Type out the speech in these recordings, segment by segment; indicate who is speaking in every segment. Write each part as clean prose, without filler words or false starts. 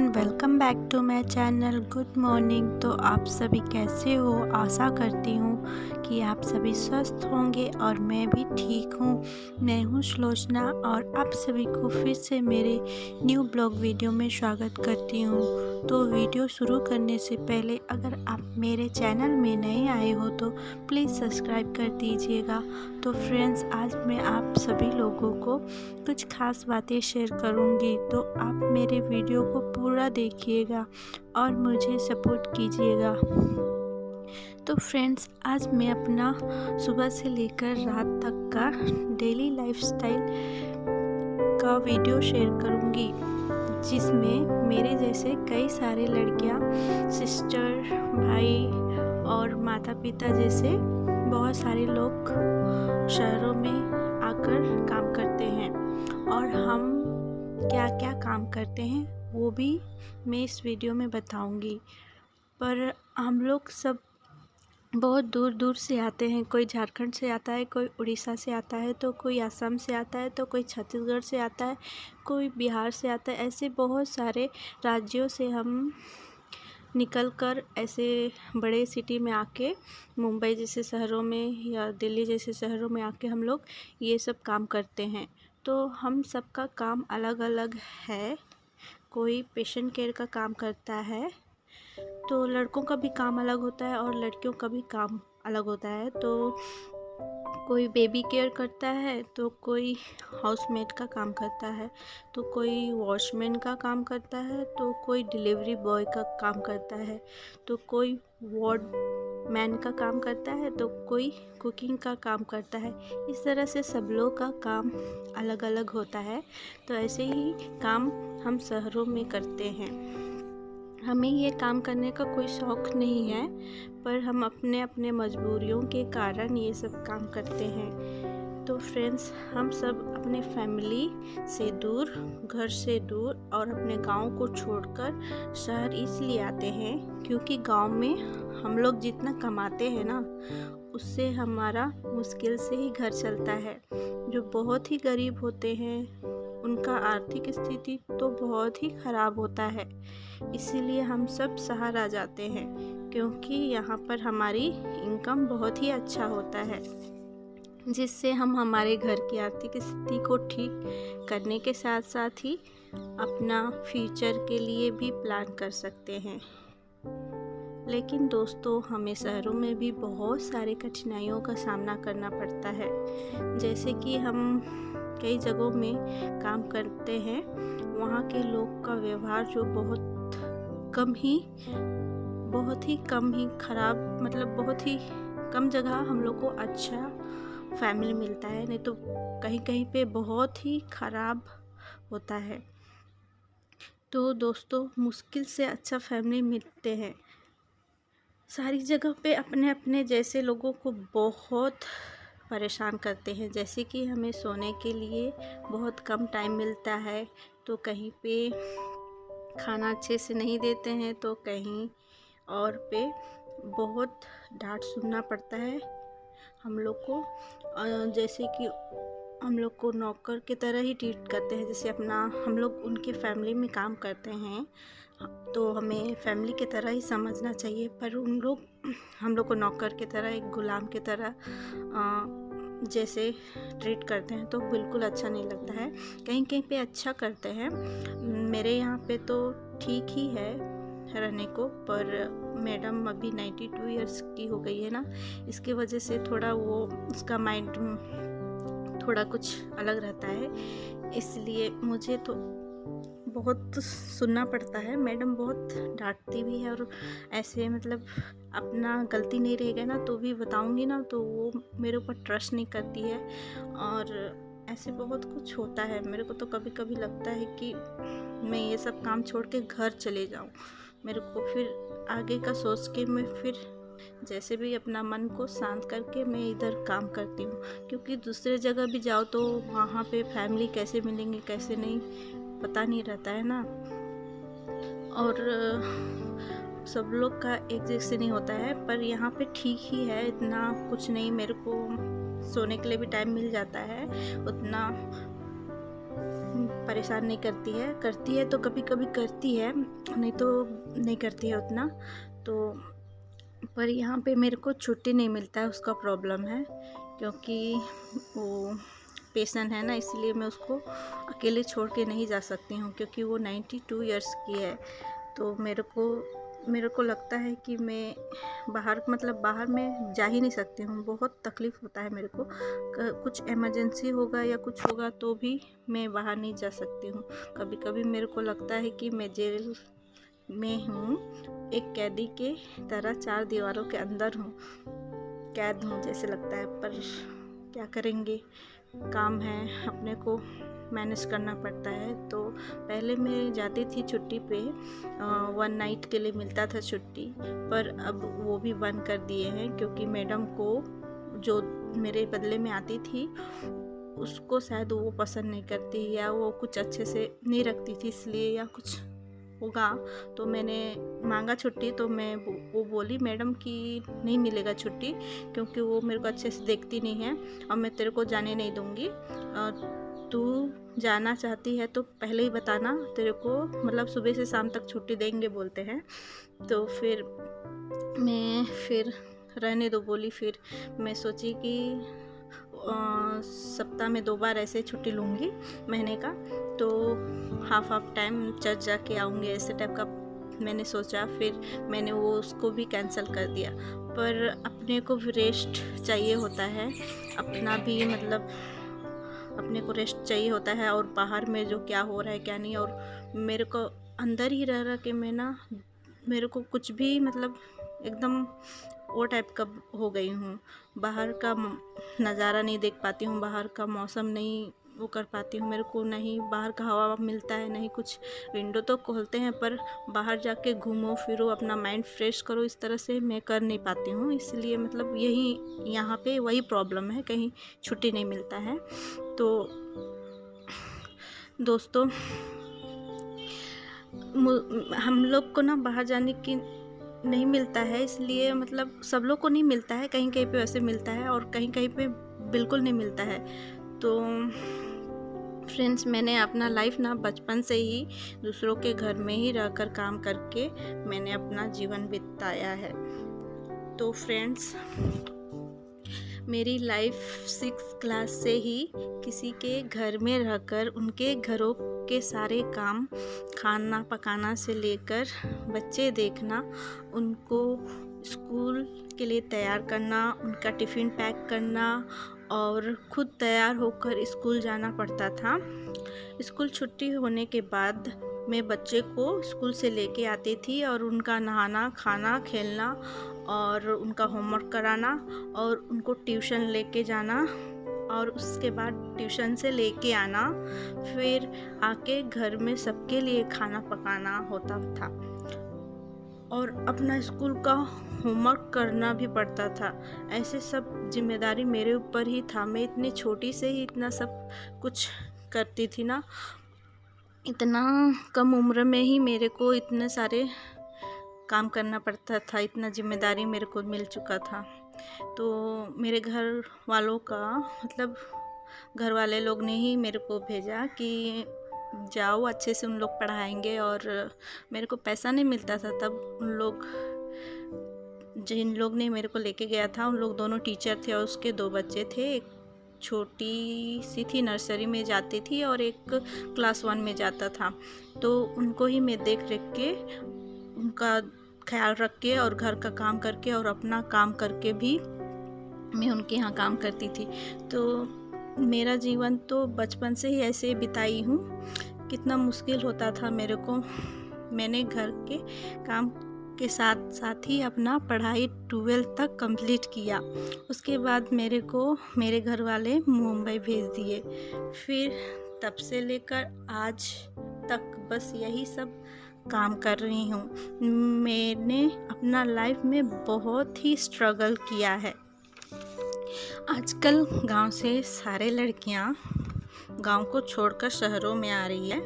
Speaker 1: Everyone, welcome back to my channel. Good morning. तो आप सभी कैसे हो? आशा करती हूँ कि आप सभी स्वस्थ होंगे और मैं भी ठीक हूँ। मैं हूँ श्लोचना और आप सभी को फिर से मेरे न्यू ब्लॉग वीडियो में स्वागत करती हूँ। तो वीडियो शुरू करने से पहले अगर आप मेरे चैनल में नए आए हो तो प्लीज़ सब्सक्राइब कर दीजिएगा। तो फ्रेंड्स, आज मैं आप सभी लोगों को कुछ खास बातें शेयर करूँगी, तो आप मेरे वीडियो को पूरा देखिएगा और मुझे सपोर्ट कीजिएगा। तो फ्रेंड्स, आज मैं अपना सुबह से लेकर रात तक का डेली लाइफस्टाइल का वीडियो शेयर करूँगी, जिसमें मेरे जैसे कई सारे लड़कियाँ, सिस्टर, भाई और माता पिता जैसे बहुत सारे लोग शहरों में आकर काम करते हैं और हम क्या क्या काम करते हैं वो भी मैं इस वीडियो में बताऊंगी। पर हम लोग सब बहुत दूर दूर से आते हैं। कोई झारखंड से आता है, कोई उड़ीसा से आता है, तो कोई असम से आता है, तो कोई छत्तीसगढ़ से आता है, कोई बिहार से आता है। ऐसे बहुत सारे राज्यों से हम निकलकर ऐसे बड़े सिटी में आके, मुंबई जैसे शहरों में या दिल्ली जैसे शहरों में आके हम लोग ये सब काम करते हैं। तो हम सबका काम अलग अलग है। कोई पेशेंट केयर का काम करता है, तो लड़कों का भी काम अलग होता है और लड़कियों का भी काम अलग होता है। तो कोई बेबी केयर करता है, तो कोई हाउसमेट का काम करता है, तो कोई वॉचमैन का काम करता है, तो कोई डिलीवरी बॉय का काम करता है, तो कोई वार्ड मैन का काम करता है, तो कोई कुकिंग का काम करता है। इस तरह से सब लोग का काम अलग अलग होता है। तो ऐसे ही काम हम शहरों में करते हैं। हमें ये काम करने का कोई शौक़ नहीं है, पर हम अपने अपने मजबूरियों के कारण ये सब काम करते हैं। तो फ्रेंड्स, हम सब अपने फैमिली से दूर, घर से दूर और अपने गांव को छोड़कर शहर इसलिए आते हैं क्योंकि गांव में हम लोग जितना कमाते हैं ना, उससे हमारा मुश्किल से ही घर चलता है। जो बहुत ही गरीब होते हैं उनका आर्थिक स्थिति तो बहुत ही ख़राब होता है। इसीलिए हम सब शहर आ जाते हैं क्योंकि यहाँ पर हमारी इनकम बहुत ही अच्छा होता है, जिससे हम हमारे घर की आर्थिक स्थिति को ठीक करने के साथ साथ ही अपना फ्यूचर के लिए भी प्लान कर सकते हैं। लेकिन दोस्तों, हमें शहरों में भी बहुत सारी कठिनाइयों का सामना करना पड़ता है। जैसे कि हम कई जगहों में काम करते हैं, वहाँ के लोग का व्यवहार जो बहुत ही कम ही खराब, मतलब बहुत ही कम जगह हम लोग को अच्छा फैमिली मिलता है, नहीं तो कहीं कहीं पे बहुत ही खराब होता है। तो दोस्तों, मुश्किल से अच्छा फैमिली मिलते हैं। सारी जगह पे अपने अपने जैसे लोगों को बहुत परेशान करते हैं। जैसे कि हमें सोने के लिए बहुत कम टाइम मिलता है, तो कहीं पे खाना अच्छे से नहीं देते हैं, तो कहीं और पे बहुत डांट सुनना पड़ता है हम लोग को। जैसे कि हम लोग को नौकर की तरह ही ट्रीट करते हैं। जैसे अपना हम लोग उनके फैमिली में काम करते हैं, तो हमें फैमिली की तरह ही समझना चाहिए, पर उन लोग हम लोग को नौकर की तरह, एक गुलाम की तरह जैसे ट्रीट करते हैं, तो बिल्कुल अच्छा नहीं लगता है। कहीं कहीं पे अच्छा करते हैं। मेरे यहाँ पे तो ठीक ही है रहने को, पर मैडम अभी 92 इयर्स की हो गई है ना, इसकी वजह से थोड़ा वो उसका माइंड थोड़ा कुछ अलग रहता है, इसलिए मुझे तो बहुत सुनना पड़ता है। मैडम बहुत डांटती भी है और ऐसे मतलब अपना गलती नहीं रहेगा ना तो भी बताऊंगी ना, तो वो मेरे ऊपर ट्रस्ट नहीं करती है और ऐसे बहुत कुछ होता है। मेरे को तो कभी कभी लगता है कि मैं ये सब काम छोड़ के घर चले जाऊं। मेरे को फिर आगे का सोच के मैं फिर जैसे भी अपना मन को शांत करके मैं इधर काम करती हूँ, क्योंकि दूसरे जगह भी जाओ तो वहाँ पे फैमिली कैसे मिलेंगे कैसे नहीं पता नहीं रहता है ना, और सब लोग का एक जैसे नहीं होता है। पर यहाँ पे ठीक ही है, इतना कुछ नहीं, मेरे को सोने के लिए भी टाइम मिल जाता है, उतना परेशान नहीं करती है तो कभी कभी करती है, नहीं तो नहीं करती है उतना। तो पर यहाँ पे मेरे को छुट्टी नहीं मिलता है, उसका प्रॉब्लम है, क्योंकि वो पेशेंट है ना, इसलिए मैं उसको अकेले छोड़ के नहीं जा सकती हूँ, क्योंकि वो 92 इयर्स की है। तो मेरे को लगता है कि मैं बाहर में जा ही नहीं सकती हूँ, बहुत तकलीफ़ होता है मेरे को। कुछ इमरजेंसी होगा या कुछ होगा तो भी मैं बाहर नहीं जा सकती हूँ। कभी कभी मेरे को लगता है कि मैं जेल में हूँ, एक कैदी के तरह 4 दीवारों के अंदर हूँ, कैद हूँ जैसे लगता है। पर क्या करेंगे, काम है, अपने को मैनेज करना पड़ता है। तो पहले मैं जाती थी छुट्टी पे, 1 नाइट के लिए मिलता था छुट्टी, पर अब वो भी बंद कर दिए हैं, क्योंकि मैडम को जो मेरे बदले में आती थी उसको शायद वो पसंद नहीं करती, या वो कुछ अच्छे से नहीं रखती थी, इसलिए या कुछ होगा। तो मैंने मांगा छुट्टी, तो वो बोली मैडम कि नहीं मिलेगा छुट्टी, क्योंकि वो मेरे को अच्छे से देखती नहीं है और मैं तेरे को जाने नहीं दूँगी। तू जाना चाहती है तो पहले ही बताना, तेरे को मतलब सुबह से शाम तक छुट्टी देंगे बोलते हैं। तो फिर रहने दो बोली। फिर मैं सोची कि सप्ताह में 2 बार ऐसे छुट्टी लूँगी महीने का, तो हाफ टाइम चर्च जाके आऊँगी, ऐसे टाइप का मैंने सोचा। फिर मैंने वो उसको भी कैंसिल कर दिया। पर अपने को भी रेस्ट चाहिए होता है, अपना भी मतलब अपने को रेस्ट चाहिए होता है, और बाहर में जो क्या हो रहा है क्या नहीं। और मेरे को अंदर ही रह के मैं ना, मेरे को कुछ भी मतलब एकदम वो टाइप का हो गई हूँ। बाहर का नज़ारा नहीं देख पाती हूँ, बाहर का मौसम नहीं वो कर पाती हूँ। मेरे को नहीं बाहर का हवा मिलता है, नहीं कुछ। विंडो तो खोलते हैं पर बाहर जाके घूमो फिरो, अपना माइंड फ्रेश करो, इस तरह से मैं कर नहीं पाती हूँ। इसलिए मतलब यही यहाँ पे वही प्रॉब्लम है, कहीं छुट्टी नहीं मिलता है। तो दोस्तों, हम लोग को ना बाहर जाने की नहीं मिलता है, इसलिए मतलब सब लोग को नहीं मिलता है, कहीं कहीं पे वैसे मिलता है और कहीं कहीं पे बिल्कुल नहीं मिलता है। तो फ्रेंड्स, मैंने अपना लाइफ ना बचपन से ही दूसरों के घर में ही रहकर काम करके मैंने अपना जीवन बिताया है। तो फ्रेंड्स, मेरी लाइफ 6 क्लास से ही किसी के घर में रहकर उनके घरों के सारे काम, खाना पकाना से लेकर बच्चे देखना, उनको स्कूल के लिए तैयार करना, उनका टिफ़िन पैक करना और खुद तैयार होकर स्कूल जाना पड़ता था। स्कूल छुट्टी होने के बाद मैं बच्चे को स्कूल से लेके आती थी और उनका नहाना, खाना, खेलना और उनका होमवर्क कराना और उनको ट्यूशन लेके जाना, और उसके बाद ट्यूशन से लेके आना, फिर आके घर में सबके लिए खाना पकाना होता था और अपना स्कूल का होमवर्क करना भी पड़ता था। ऐसे सब जिम्मेदारी मेरे ऊपर ही था। मैं इतनी छोटी से ही इतना सब कुछ करती थी ना, इतना कम उम्र में ही मेरे को इतने सारे काम करना पड़ता था, इतना जिम्मेदारी मेरे को मिल चुका था। तो मेरे घर वालों का मतलब घर वाले लोग ने ही मेरे को भेजा कि जाओ, अच्छे से उन लोग पढ़ाएंगे। और मेरे को पैसा नहीं मिलता था तब। जिन लोग ने मेरे को लेके गया था उन लोग दोनों टीचर थे और उसके 2 बच्चे थे। एक छोटी सी थी, नर्सरी में जाती थी, और एक क्लास 1 में जाता था। तो उनको ही मैं देख रेख के, उनका ख्याल रख के और घर का काम करके और अपना काम करके भी मैं उनके यहाँ काम करती थी। तो मेरा जीवन तो बचपन से ही ऐसे बिताई हूँ। कितना मुश्किल होता था मेरे को। मैंने घर के काम के साथ साथ ही अपना पढ़ाई 12th तक कंप्लीट किया। उसके बाद मेरे को मेरे घर वाले मुंबई भेज दिए। फिर तब से लेकर आज तक बस यही सब काम कर रही हूँ। मैंने अपना लाइफ में बहुत ही स्ट्रगल किया है। आजकल गांव से सारे लड़कियां गांव को छोड़कर शहरों में आ रही है।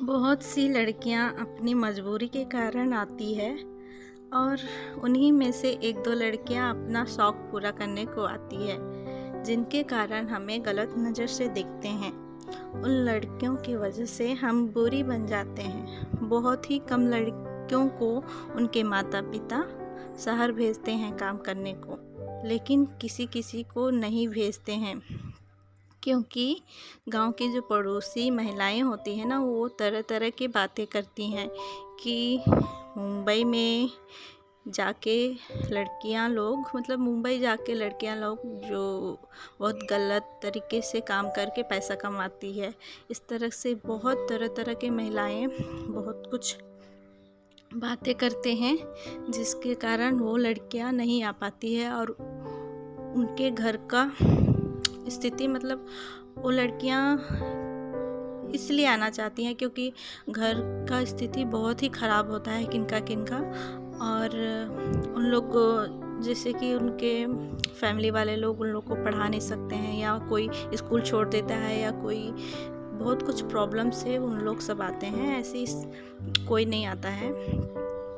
Speaker 1: बहुत सी लड़कियां अपनी मजबूरी के कारण आती है और उन्हीं में से 1-2 लड़कियां अपना शौक़ पूरा करने को आती है, जिनके कारण हमें गलत नज़र से देखते हैं। उन लड़कियों की वजह से हम बुरी बन जाते हैं। बहुत ही कम लड़कियों को उनके माता पिता शहर भेजते हैं काम करने को, लेकिन किसी किसी को नहीं भेजते हैं, क्योंकि गांव की जो पड़ोसी महिलाएं होती हैं ना, वो तरह तरह की बातें करती हैं कि मुंबई में जाके लड़कियां लोग, मतलब मुंबई जाके लड़कियां लोग जो बहुत गलत तरीके से काम करके पैसा कमाती है। इस तरह से बहुत तरह तरह की महिलाएं बहुत कुछ बातें करते हैं, जिसके कारण वो लड़कियां नहीं आ पाती है और उनके घर का स्थिति, मतलब वो लड़कियां इसलिए आना चाहती हैं क्योंकि घर का स्थिति बहुत ही ख़राब होता है किनका, और उन लोग जैसे कि उनके फैमिली वाले लोग उन लोग को पढ़ा नहीं सकते हैं, या कोई स्कूल छोड़ देता है, या कोई बहुत कुछ प्रॉब्लम से उन लोग सब आते हैं। ऐसे कोई नहीं आता है,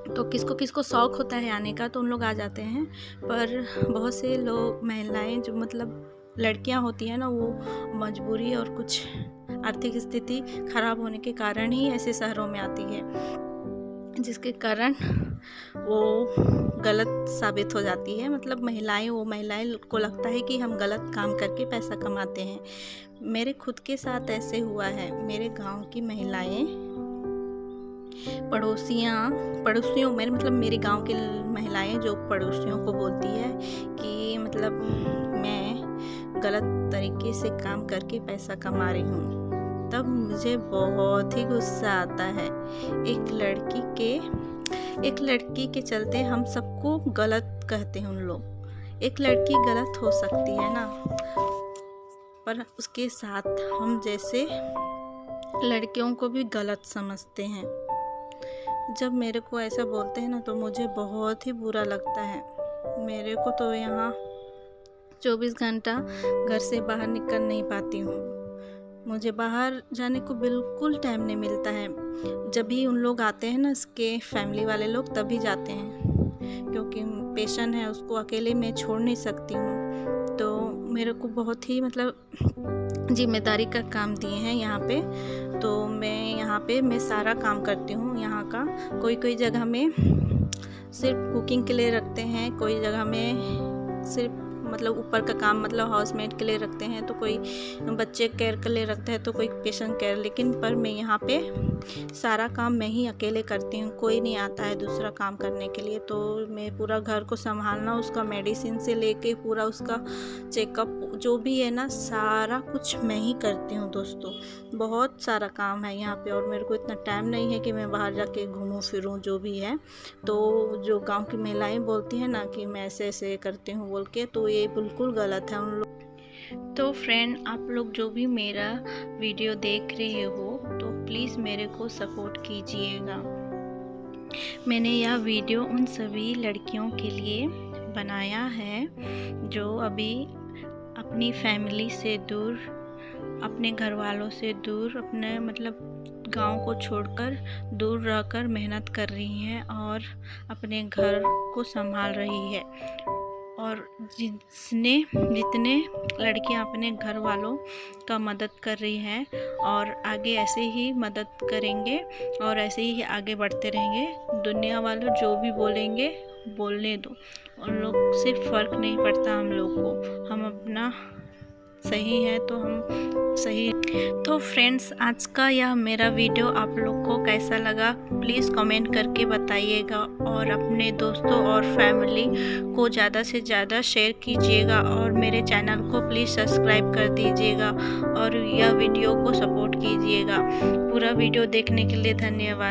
Speaker 1: तो किसको शौक़ होता है आने का तो उन लोग आ जाते हैं। पर बहुत से लोग महिलाएं जो मतलब लड़कियां होती हैं ना, वो मजबूरी और कुछ आर्थिक स्थिति ख़राब होने के कारण ही ऐसे शहरों में आती है, जिसके कारण वो गलत साबित हो जाती है। मतलब महिलाएं को लगता है कि हम गलत काम करके पैसा कमाते हैं। मेरे खुद के साथ ऐसे हुआ है। मेरे गांव की महिलाएं पड़ोसियों मेरे गांव की महिलाएं जो पड़ोसियों को बोलती है कि मतलब मैं गलत तरीके से काम करके पैसा कमा रही हूँ, तब मुझे बहुत ही गुस्सा आता है। एक लड़की के चलते हम सबको गलत कहते हैं उन लोग। एक लड़की गलत हो सकती है ना, पर उसके साथ हम जैसे लड़कियों को भी गलत समझते हैं। जब मेरे को ऐसा बोलते हैं ना, तो मुझे बहुत ही बुरा लगता है। मेरे को तो यहाँ 24 घंटा घर से बाहर निकल नहीं पाती हूँ। मुझे बाहर जाने को बिल्कुल टाइम नहीं मिलता है। जब भी उन लोग आते हैं ना, इसके फैमिली वाले लोग, तभी जाते हैं, क्योंकि पेशेंट है, उसको अकेले मैं छोड़ नहीं सकती हूँ। तो मेरे को बहुत ही मतलब जिम्मेदारी का काम दिए हैं यहाँ पे, तो मैं सारा काम करती हूँ यहाँ का। कोई जगह में सिर्फ कुकिंग के लिए रखते हैं, कोई जगह में सिर्फ मतलब ऊपर का काम, मतलब हाउसमेट के लिए रखते हैं, तो कोई बच्चे केयर के लिए रखते हैं, तो कोई पेशेंट केयर। लेकिन पर मैं यहाँ पे सारा काम मैं ही अकेले करती हूँ, कोई नहीं आता है दूसरा काम करने के लिए। तो मैं पूरा घर को संभालना, उसका मेडिसिन से लेके पूरा उसका चेकअप जो भी है ना, सारा कुछ मैं ही करती हूँ दोस्तों। बहुत सारा काम है यहाँ पे, और मेरे को इतना टाइम नहीं है कि मैं बाहर जाके घूमूं फिरूं जो भी है। तो जो गांव की महिलाएं बोलती हैं ना कि मैं ऐसे करती हूँ बोल के, तो ये बिल्कुल गलत है उन लोग। तो फ्रेंड, आप लोग जो भी मेरा वीडियो देख रहे हो, तो प्लीज़ मेरे को सपोर्ट कीजिएगा। मैंने यह वीडियो उन सभी लड़कियों के लिए बनाया है जो अभी अपनी फैमिली से दूर, अपने घर वालों से दूर, अपने मतलब गांव को छोड़कर दूर रहकर मेहनत कर रही हैं और अपने घर को संभाल रही है। और जितने लड़कियां अपने घर वालों का मदद कर रही हैं, और आगे ऐसे ही मदद करेंगे और ऐसे ही आगे बढ़ते रहेंगे। दुनिया वालों जो भी बोलेंगे बोलने दो, उन लोग से फ़र्क नहीं पड़ता हम लोग को। हम अपना सही है तो हम सही। तो फ्रेंड्स, आज का यह मेरा वीडियो आप लोग को कैसा लगा प्लीज़ कमेंट करके बताइएगा, और अपने दोस्तों और फैमिली को ज़्यादा से ज़्यादा शेयर कीजिएगा, और मेरे चैनल को प्लीज़ सब्सक्राइब कर दीजिएगा, और यह वीडियो को सपोर्ट कीजिएगा। पूरा वीडियो देखने के लिए धन्यवाद।